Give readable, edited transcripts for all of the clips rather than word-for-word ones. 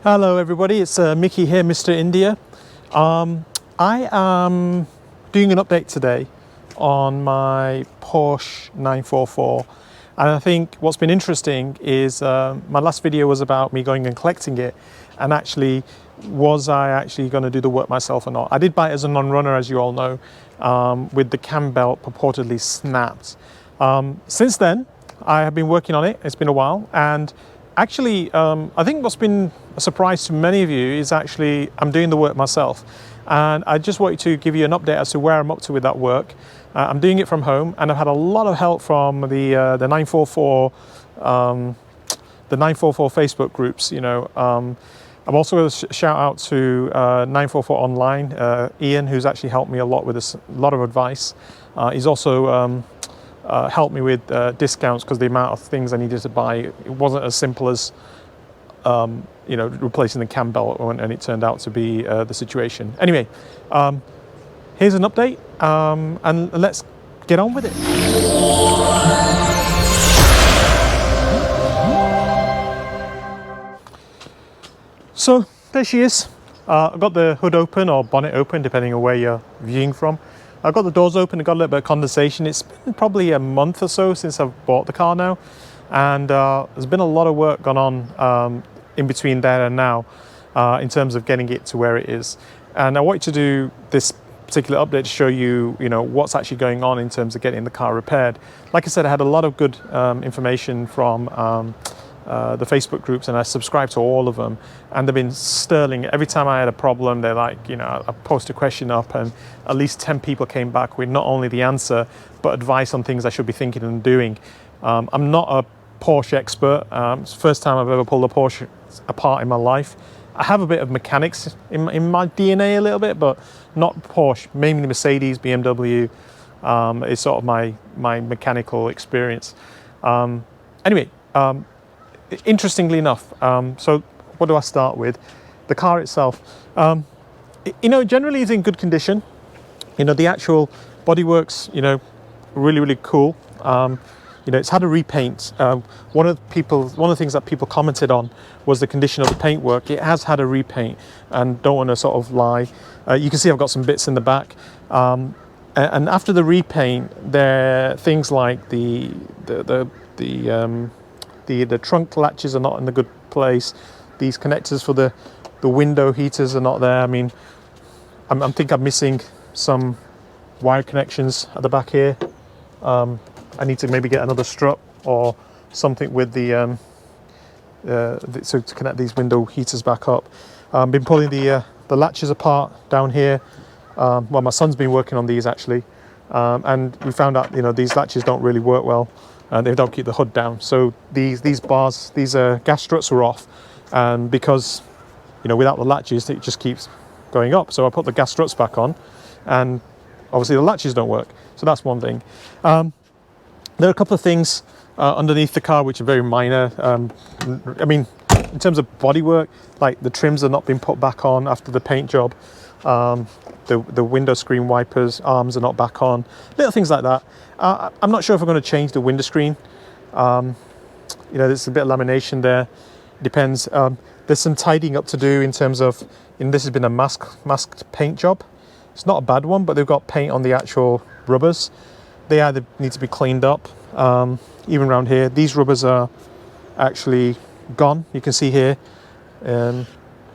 Hello everybody, it's Mickey here, Mr. India. I am doing an update today on my Porsche 944, and I think what's been interesting is my last video was about me going and collecting it, and actually was I actually going to do the work myself or not. I did buy it as a non-runner, as you all know, with the cam belt purportedly snapped. Since then I have been working on it. It's been a while, and actually, I think what's been a surprise to many of you is actually I'm doing the work myself. And I just wanted to give you an update as to where I'm up to with that work. I'm doing it from home, and I've had a lot of help from the 944 Facebook groups. You know, I'm also going to shout out to 944 Online, Ian, who's actually helped me a lot with this, a lot of advice. He's also helped me with discounts because the amount of things I needed to buy, it wasn't as simple as you know, replacing the cam belt, and it turned out to be the situation. Anyway, here's an update, and let's get on with it. So there she is. I've got the hood open, or bonnet open, depending on where you're viewing from. I've got the doors open and got a little bit of condensation. It's been probably a month or so since I've bought the car now, and there's been a lot of work gone on in between there and now in terms of getting it to where it is. And I wanted to do this particular update to show you, you know, what's actually going on in terms of getting the car repaired. Like I said, I had a lot of good information from the Facebook groups, and I subscribed to all of them, and they've been sterling. Every time I had a problem, they're like, you know, I post a question up and at least 10 people came back with not only the answer but advice on things I should be thinking and doing. I'm not a Porsche expert. It's the first time I've ever pulled a Porsche apart in my life. I have a bit of mechanics in my DNA a little bit, but not Porsche, mainly Mercedes, BMW is sort of my mechanical experience. Anyway, interestingly enough, so what do I start with? The car itself, you know, generally is in good condition. You know, the actual bodywork's, you know, really cool. You know, it's had a repaint. One of the things that people commented on was the condition of the paintwork. It has had a repaint, and don't want to sort of lie. You can see I've got some bits in the back. And after the repaint, there are things like the trunk latches are not in a good place. These connectors for the window heaters are not there. I mean, I think I'm missing some wire connections at the back here. I need to maybe get another strut or something with the so to connect these window heaters back up. Been pulling the latches apart down here. Well, my son's been working on these actually, and we found out, you know, these latches don't really work well. They don't keep the hood down. So these bars, these gas struts were off, and because, you know, without the latches it just keeps going up. So I put the gas struts back on, and obviously the latches don't work. So that's one thing. There are a couple of things underneath the car which are very minor. I mean, in terms of bodywork, like the trims have not been put back on after the paint job. The window screen wipers arms are not back on. Little things like that. I'm not sure if I'm going to change the window screen. You know, there's a bit of lamination there. Depends. There's some tidying up to do in terms of, and this has been a masked paint job. It's not a bad one, but they've got paint on the actual rubbers. They either need to be cleaned up. Even around here, these rubbers are actually gone. You can see here, they're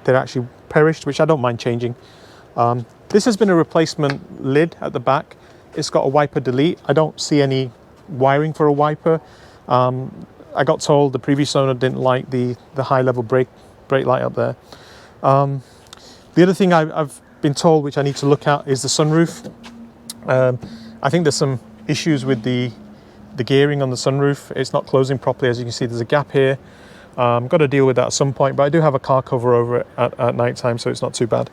actually perished, which I don't mind changing. This has been a replacement lid at the back. It's got a wiper delete. I don't see any wiring for a wiper. I got told the previous owner didn't like the high level brake light up there. The other thing I've been told, which I need to look at, is the sunroof. I think there's some issues with the gearing on the sunroof. It's not closing properly. As you can see, there's a gap here. Got to deal with that at some point, but I do have a car cover over it at night time, so it's not too bad.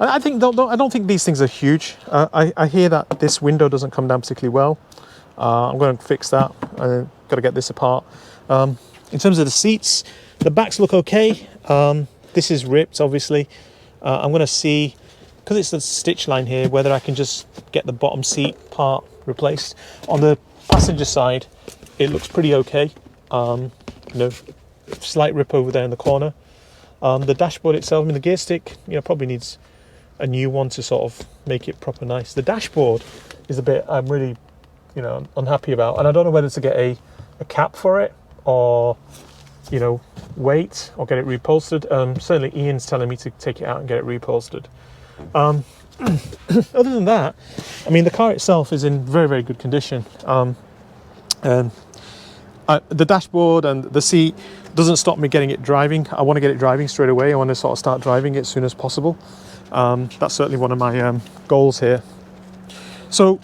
I don't think these things are huge. I hear that this window doesn't come down particularly well. I'm going to fix that. I've got to get this apart. In terms of the seats, the backs look okay. This is ripped, obviously. I'm going to see, because it's the stitch line here, whether I can just get the bottom seat part replaced. On the passenger side, it looks pretty okay. You know, slight rip over there in the corner. The dashboard itself, I mean, the gear stick, probably needs a new one to sort of make it proper nice. The dashboard is a bit I'm really, unhappy about, and I don't know whether to get a cap for it or, wait or get it reupholstered. Certainly Ian's telling me to take it out and get it reupholstered. Other than that, I mean, the car itself is in very, very good condition. The dashboard and the seat doesn't stop me getting it driving. I want to get it driving straight away. I want to sort of start driving it as soon as possible. That's certainly one of my goals here. So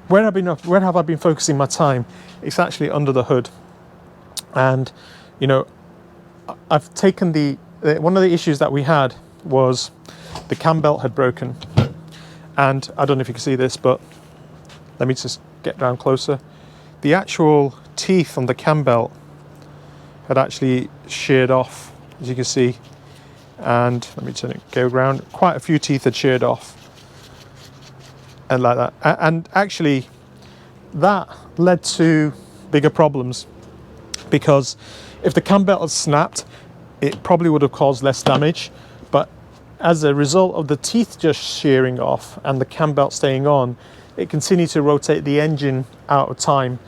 where have I been focusing my time? It's actually under the hood. And, I've taken one of the issues that we had was the cam belt had broken. And I don't know if you can see this, but let me just get down closer. The actual teeth on the cam belt had actually sheared off, as you can see. And let me turn it, go around. Quite a few teeth had sheared off. And like that. And actually, that led to bigger problems. Because if the cam belt had snapped, it probably would have caused less damage. But as a result of the teeth just shearing off and the cam belt staying on, it continued to rotate the engine out of time.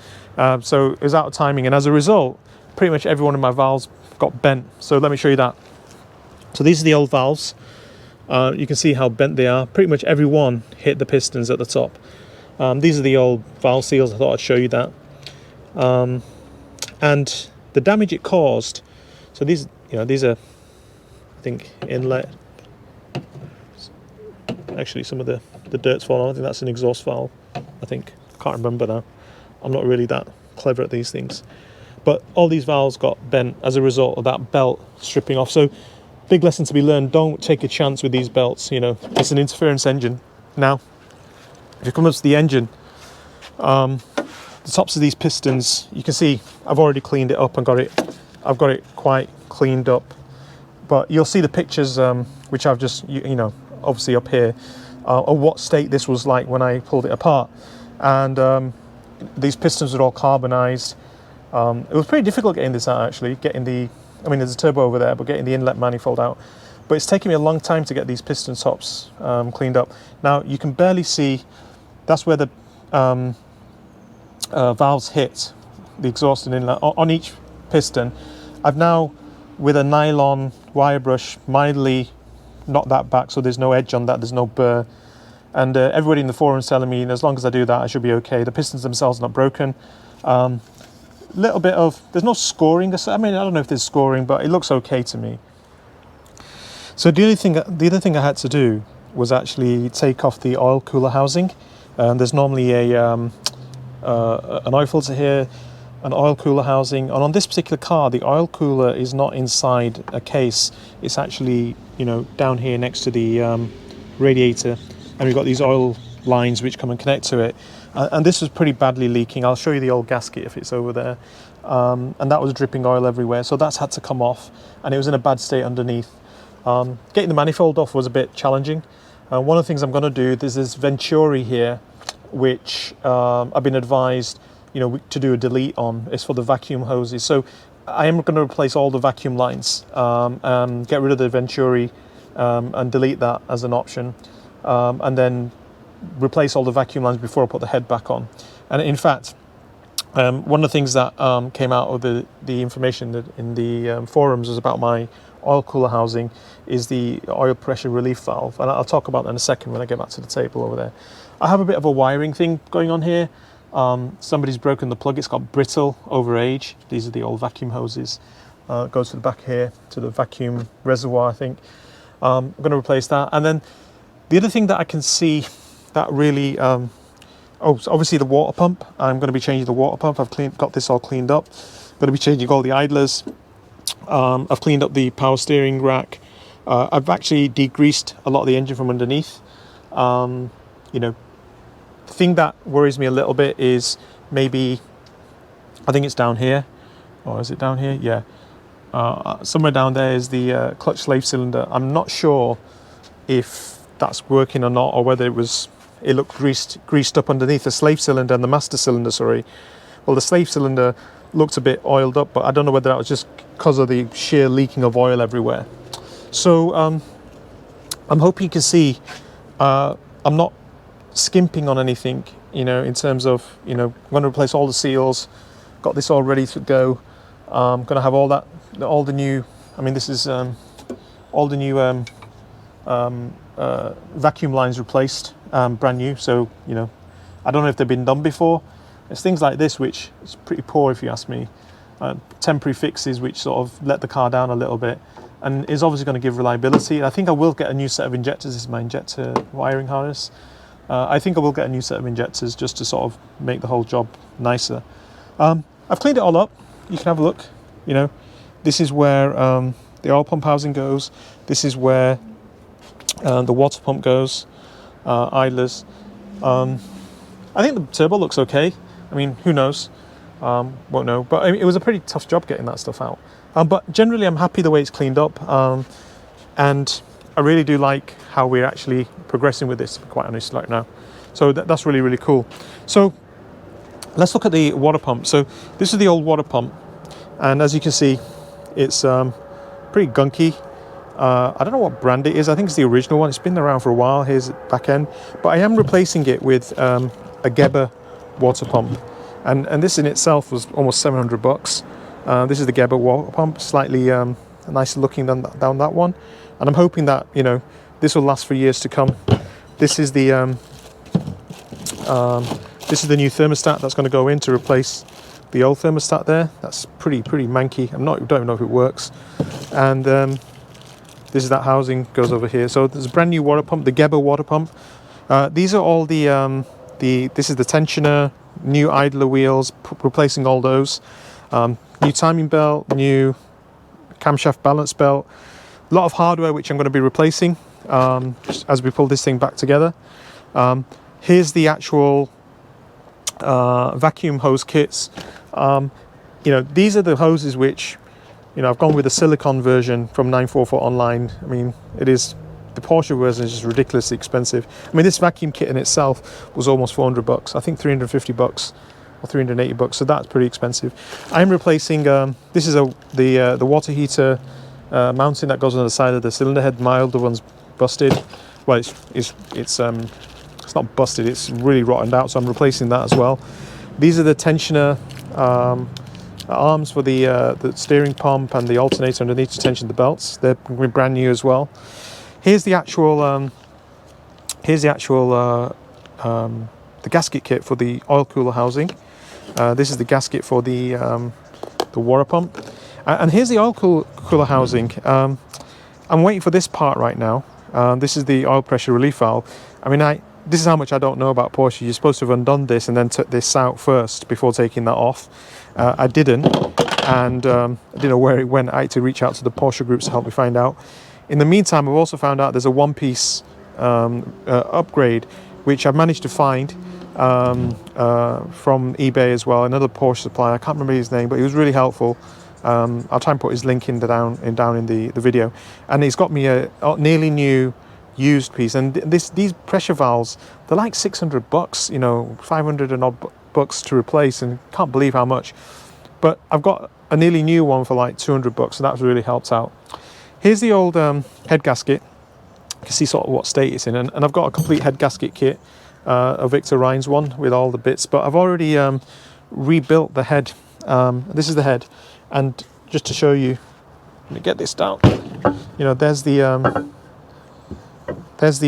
So it was out of timing. And as a result, pretty much every one of my valves got bent. So let me show you that. So these are the old valves. You can see how bent they are. Pretty much every one hit the pistons at the top. These are the old valve seals. I thought I'd show you that. And the damage it caused. So these are, I think, inlet. Actually, some of the dirt's fallen on. I think that's an exhaust valve. I think. I can't remember now. I'm not really that clever at these things. But all these valves got bent as a result of that belt stripping off. So big lesson to be learned. Don't take a chance with these belts. It's an interference engine. Now, if you come up to the engine, the tops of these pistons, you can see I've already cleaned it up and I've got it quite cleaned up. But you'll see the pictures, which I've just, obviously up here, of what state this was like when I pulled it apart. And these pistons were all carbonized. It was pretty difficult getting this out, actually. There's a turbo over there, but getting the inlet manifold out. But it's taken me a long time to get these piston tops cleaned up. Now, you can barely see, that's where the valves hit, the exhaust and inlet, on each piston. I've now, with a nylon wire brush, mildly knocked that back so there's no edge on that, there's no burr. And everybody in the forum is telling me, as long as I do that, I should be okay. The pistons themselves are not broken. Little bit of, there's no scoring. I don't know if there's scoring, but it looks okay to me. So the other thing I had to do was actually take off the oil cooler housing. There's normally an oil filter here, an oil cooler housing, and on this particular car, the oil cooler is not inside a case. It's actually, down here next to the radiator, and we've got these oil lines which come and connect to it. And this was pretty badly leaking. I'll show you the old gasket if it's over there. And that was dripping oil everywhere. So that's had to come off. And it was in a bad state underneath. Getting the manifold off was a bit challenging. One of the things I'm going to do, there's this Venturi here, which I've been advised, to do a delete on. It's for the vacuum hoses. So I am going to replace all the vacuum lines, and get rid of the Venturi, and delete that as an option. And then replace all the vacuum lines before I put the head back on. And in fact, one of the things that came out of the information in the forums was about my oil cooler housing is the oil pressure relief valve, and I'll talk about that in a second when I get back to the table over there. I have a bit of a wiring thing going on here. Somebody's broken the plug. It's got brittle over age. These are the old vacuum hoses. It goes to the back here to the vacuum reservoir, I think. I'm going to replace that. And then the other thing that I can see that really, so obviously the water pump. I'm going to be changing the water pump. I've got this all cleaned up. Going to be changing all the idlers. I've cleaned up the power steering rack. I've actually degreased a lot of the engine from underneath. The thing that worries me a little bit is maybe, I think it's down here. Or is it down here? Yeah. Somewhere down there is the clutch slave cylinder. I'm not sure if that's working or not, or whether it looked greased up underneath the slave cylinder and the master cylinder, sorry. Well, the slave cylinder looked a bit oiled up, but I don't know whether that was just because of the sheer leaking of oil everywhere. So I'm hoping you can see I'm not skimping on anything, you know, in terms of, you know, I'm going to replace all the seals, got this all ready to go. I'm going to have all the new, I mean, this is all the new vacuum lines replaced, brand new. So, you know, I don't know if they've been done before. It's things like this which is pretty poor, if you ask me. Temporary fixes which sort of let the car down a little bit, and is obviously going to give reliability. I think I will get a new set of injectors. This is my injector wiring harness. I think I will get a new set of injectors just to sort of make the whole job nicer. I've cleaned it all up. You can have a look. You know, this is where the oil pump housing goes. This is where the water pump goes, idlers. I think the turbo looks okay. I mean, who knows? Won't know. But I mean, it was a pretty tough job getting that stuff out. But generally, I'm happy the way it's cleaned up. And I really do like how we're actually progressing with this, to be quite honest, right now. So that's really, really cool. So let's look at the water pump. So this is the old water pump. And as you can see, it's pretty gunky. I don't know what brand it is. I think it's the original one. It's been around for a while. Here's the back end. But I am replacing it with a Geber water pump. And this in itself was almost $700. This is the Geber water pump, slightly nicer looking than that one. And I'm hoping that, you know, this will last for years to come. This is the new thermostat that's going to go in to replace the old thermostat there. That's pretty manky. don't even know if it works. And this is that housing goes over here. So there's a brand new water pump, the Geber water pump. These are all this is the tensioner, new idler wheels, replacing all those. New timing belt, new camshaft balance belt. A lot of hardware which I'm going to be replacing as we pull this thing back together. Here's the actual vacuum hose kits. You know, these are the hoses which, you know, I've gone with the silicone version from 944 online. I mean, it is, the Porsche version is just ridiculously expensive. I mean, this vacuum kit in itself was almost $400. I think $350 or $380. So that's pretty expensive. I'm replacing. This is the water heater mounting that goes on the side of the cylinder head. My older one's busted. Well, it's not busted. It's really rotted out. So I'm replacing that as well. These are the tensioner arms for the steering pump and the alternator underneath to tension the belts. They're brand new as well. Here's the actual the gasket kit for the oil cooler housing. This is the gasket for the water pump. And here's the oil cooler housing. I'm waiting for this part right now. This is the oil pressure relief valve. I mean, this is how much I don't know about Porsche. You're supposed to have undone this and then took this out first before taking that off. I didn't, and I didn't know where it went. I had to reach out to the Porsche groups to help me find out. In the meantime, I've also found out there's a one-piece upgrade, which I've managed to find from eBay as well. Another Porsche supplier. I can't remember his name, but he was really helpful. I'll try and put his link down in the video. And he's got me a nearly new used piece. And these pressure valves, they're like $600, you know, 500 and odd bucks to replace, and can't believe how much. But I've got a nearly new one for like $200, so that's really helped out. Here's the old head gasket. You can see sort of what state it's in, and I've got a complete head gasket kit, a Victor Rhines one with all the bits, but I've already rebuilt the head. This is the head, and just to show you, let me get this down. You know, there's the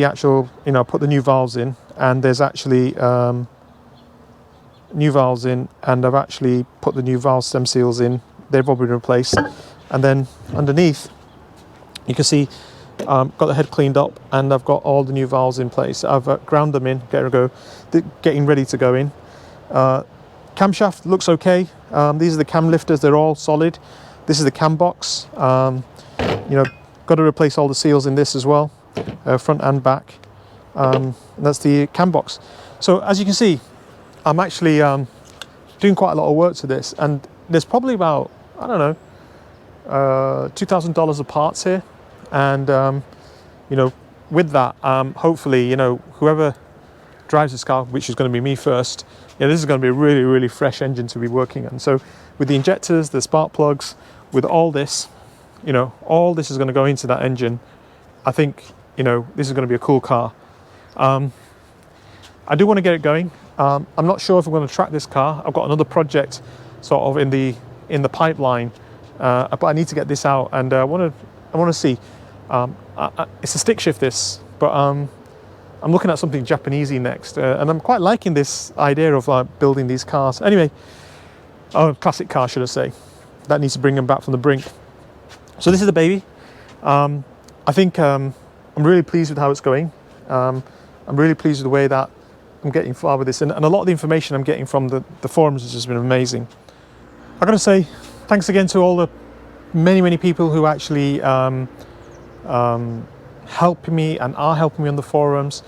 actual, you know, put the new valves in, and there's actually new valves in, and I've actually put the new valve stem seals in. They've all been replaced, and then underneath you can see got the head cleaned up, and I've got all the new valves in place. I've ground them in, getting ready to go in. Camshaft looks okay. These are the cam lifters, they're all solid. This is the cam box. You know, got to replace all the seals in this as well, front and back. And that's the cam box. So as you can see, I'm actually doing quite a lot of work to this, and there's probably about, I don't know, $2,000 of parts here. And you know, with that, hopefully, you know, whoever drives this car, which is going to be me first, yeah, this is going to be a really fresh engine to be working on. So with the injectors, the spark plugs, with all this, you know, all this is going to go into that engine. I think, you know, this is going to be a cool car. I do want to get it going. I'm not sure if I'm going to track this car. I've got another project sort of in the pipeline, but I need to get this out, and I want to see. It's a stick shift, this, but I'm looking at something Japanesey next, and I'm quite liking this idea of like building these cars. Anyway, classic car, should I say? That needs to bring them back from the brink. So this is the baby. I think I'm really pleased with how it's going. I'm really pleased with the way that I'm getting far with this, and a lot of the information I'm getting from the forums has just been amazing. I've got to say thanks again to all the many people who actually help me and are helping me on the forums.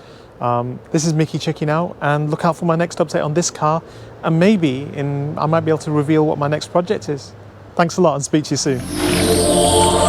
This is Mickey checking out, and look out for my next update on this car, and maybe I might be able to reveal what my next project is. Thanks a lot, and speak to you soon.